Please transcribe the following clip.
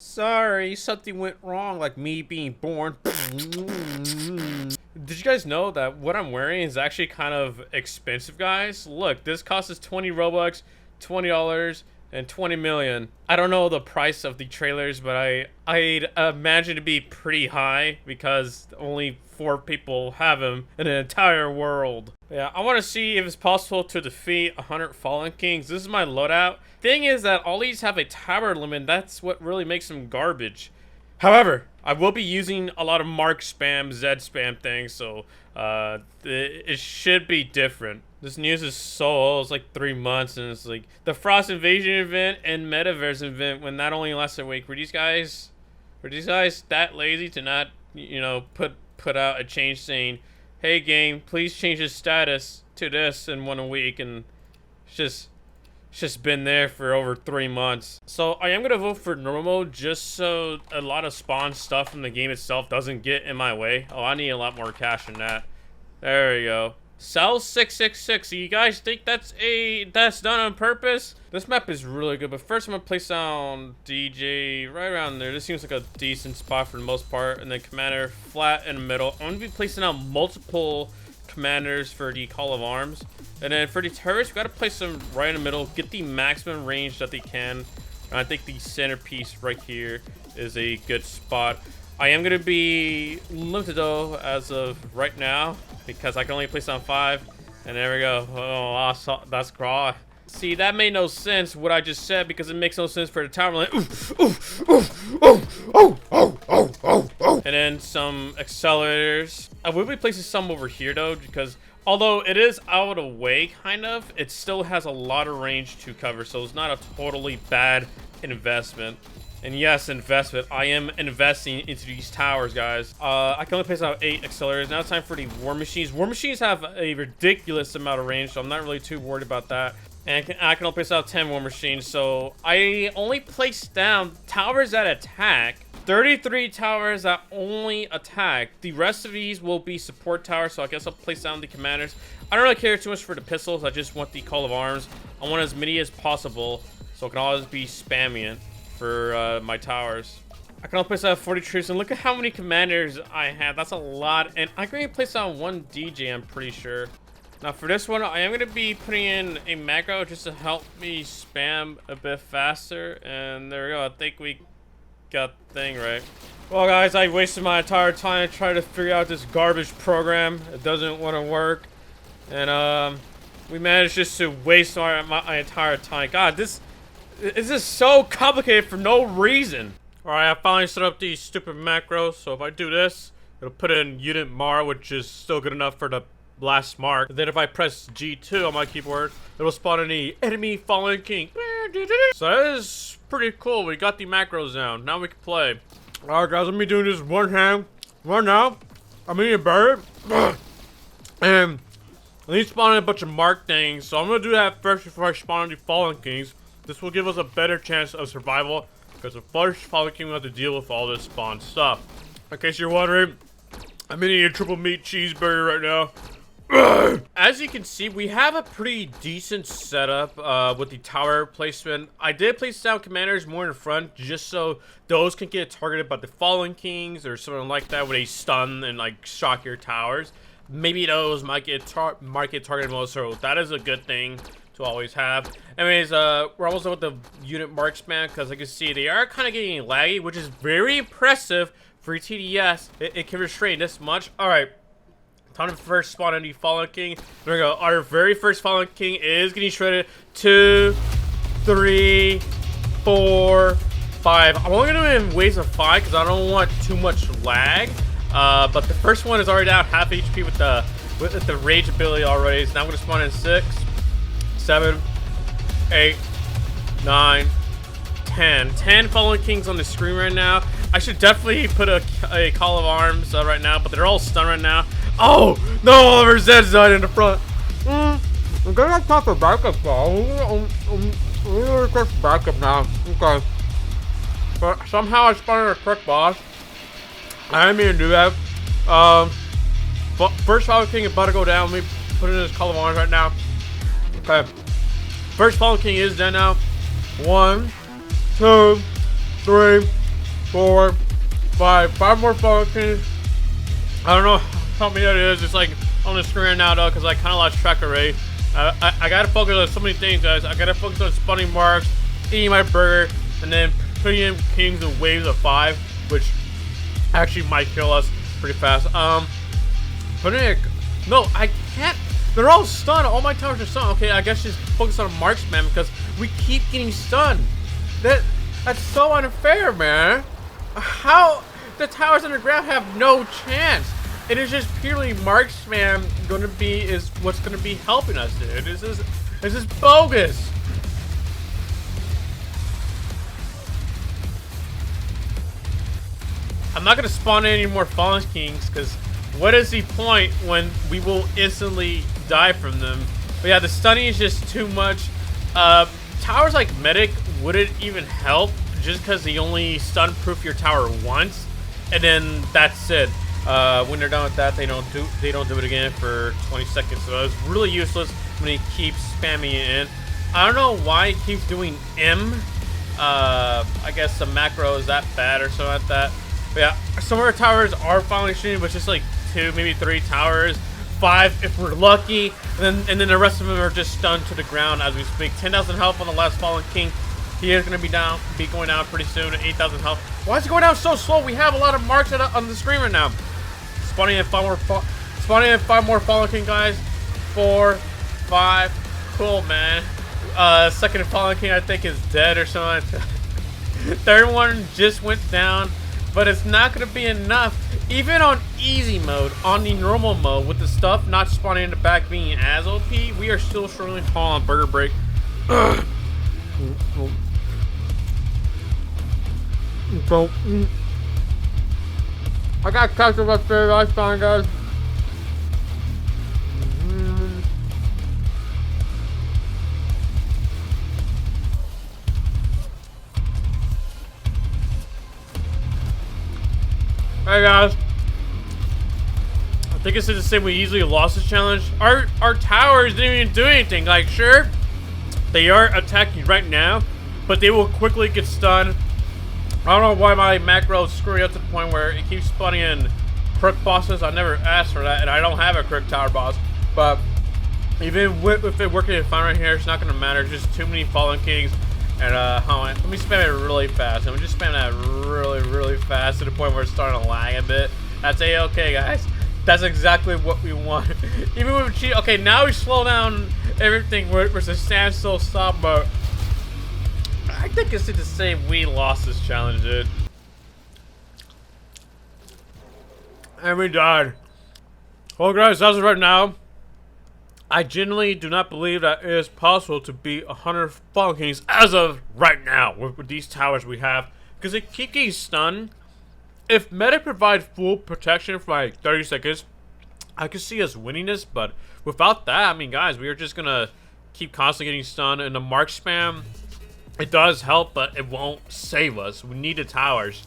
Sorry, something went wrong, like me being born. Did you guys know that what I'm wearing is actually kind of expensive, guys? Look, this costs us 20 Robux, $20, and 20 million. I don't know the price of the trailers, but I'd imagine to be pretty high because only 4 people have them in the entire world. Yeah, I want to see if it's possible to defeat 100 Fallen Kings. This is my loadout. Thing is that all these have a tower limit. That's what really makes them garbage. However, I will be using a lot of Mark spam, Zed spam things, so it should be different. This news is so old, it's like 3 months, and it's like the Frost Invasion event and Metaverse event when that only lasted a week. Were these guys that lazy to not, you know, put out a change saying, hey game, please change the status to this in 1 week, and it's just been there for over 3 months. So I am gonna vote for normal mode just so a lot of spawn stuff from the game itself doesn't get in my way. Oh, I need a lot more cash than that. There we go. Sell 666. You guys think that's done on purpose? This map is really good, but first I'm gonna place down DJ right around there. This seems like a decent spot for the most part, and then Commander flat in the middle. I'm gonna be placing out multiple commanders for the Call of Arms, and then for the turrets, we gotta place them right in the middle, get the maximum range that they can. And I think the centerpiece right here is a good spot. I am gonna be limited though as of right now because I can only place on 5. And there we go. Oh, that's crawl. See, that made no sense what I just said because it makes no sense for the tower. Like, and then some accelerators. I will be placing some over here though because although it is out of the way kind of, it still has a lot of range to cover, so it's not a totally bad investment. And yes, investment. I am investing into these towers, guys. I can only place out 8 accelerators. Now it's time for the war machines. War machines have a ridiculous amount of range, so I'm not really too worried about that. And I can only place out 10 war machines, so I only placed down towers that attack. 33 towers that only attack. The rest of these will be support towers, so I guess I'll place down the commanders. I don't really care too much for the pistols. I just want the Call of Arms. I want as many as possible, so I can always be spamming it for my towers. I can only place out 40 troops, and look at how many commanders I have. That's a lot, and I can only place out 1 DJ, I'm pretty sure. Now for this one, I am going to be putting in a macro just to help me spam a bit faster, and there we go. I think we got the thing right. Well guys, I wasted my entire time trying to figure out this garbage program. It doesn't want to work, and we managed just to waste my entire time. God, this is so complicated for no reason. Alright, I finally set up these stupid macros, so if I do this, it'll put in unit mar, which is still good enough for the last mark. And then if I press G2 on my keyboard, it'll spawn any enemy Fallen King. So that is pretty cool. We got the macros down. Now we can play. Alright guys, let me do this one hand. Right now, I'm in a bird. And I need to spawn in a bunch of mark things, so I'm gonna do that first before I spawn in the Fallen Kings. This will give us a better chance of survival, because the first Fallen King will have to deal with all this spawn stuff. In case you're wondering, I'm eating a triple meat cheeseburger right now. As you can see, we have a pretty decent setup with the tower placement. I did place down commanders more in front just so those can get targeted by the Fallen Kings or something like that with a stun and like shock your towers. Maybe those might get targeted most, so that is a good thing to always have. Anyways, we're almost done with the unit marksman because I can see they are kind of getting laggy, which is very impressive for TDS. It can restrain this much. All right, time to first spawn in the Fallen King. There we go. Our very first Fallen King is getting shredded. 2, 3, 4, 5. I'm only gonna do it in waves of 5 because I don't want too much lag. But the first one is already down half HP with the rage ability already. So now I'm gonna spawn in 6, 7, 8, 9, 10. 10 Fallen Kings on the screen right now. I should definitely put a Call of Arms right now, but they're all stunned right now. Oh no! Oliver Zed's died in the front. I'm gonna pop a backup though. I'm gonna request backup now. Okay. But somehow I spawned in a quick boss. I didn't mean to do that. But first Fallen King is about to go down. Let me put in his Call of Arms right now. Okay. First Fallen King is dead now. 1, 2, 3, 4, 5 more Fallen Kings. I don't know how many that is. It's like on the screen right now though, because I kind of lost track already. I gotta focus on so many things, guys. I gotta focus on spawning marks, eating my burger, and then putting in kings in waves of 5, which actually might kill us pretty fast. But anyway, no, I can't. They're all stunned. All my towers are stunned. Okay, I guess just focus on marksman because we keep getting stunned. That's so unfair, man. How the towers underground have no chance? It is just purely marksman is what's gonna be helping us, dude. This is bogus. I'm not gonna spawn any more Fallen Kings because what is the point when we will instantly die from them? But yeah, the stunning is just too much. Towers like Medic wouldn't even help just because they only stun proof your tower once, and then that's it. When they're done with that, they don't do it again for 20 seconds. So it's really useless when he keeps spamming it in. I don't know why he keeps doing M. I guess the macro is that bad or something like that. But yeah, some of our towers are finally shooting, but just like 2, maybe 3 towers, 5 if we're lucky, and then the rest of them are just stunned to the ground as we speak. 10,000 health on the last Fallen King. He is going to be going down pretty soon. 8,000 health. Why is it going down so slow? We have a lot of marks on the screen right now. Spawning in 5 more Fallen King, guys. 4, 5. Cool, man. Second Fallen King, I think, is dead or something. Third one just went down. But it's not going to be enough. Even on easy mode, on the normal mode, with the stuff not spawning in the back being as OP, we are still struggling tall on Burger Break. I got captured by Fairy Lifetime, guys. Hey guys, I think it's to say we easily lost this challenge. Our towers didn't even do anything. Like, sure, they are attacking right now, but they will quickly get stunned. I don't know why my macro is screwing up to the point where it keeps spawning in crook bosses. I never asked for that, and I don't have a crook tower boss. But even with it working fine right here, it's not going to matter. Just too many Fallen Kings. And let me spam it really fast. I'm just spam that really fast to the point where it's starting to lag a bit. That's A-okay, guys. That's exactly what we want. Even with cheat. Okay, now we slow down everything versus standstill stop mode. I think it's safe to say we lost this challenge, dude. And we died. Well, guys, as of right now, I genuinely do not believe that it is possible to beat 100 Fallen Kings as of right now with these towers we have, because they keep getting stunned. If Medic provides full protection for like 30 seconds, I could see us winning this, but without that, I mean, guys, we are just gonna keep constantly getting stunned, and the mark spam, it does help, but it won't save us. We need the towers.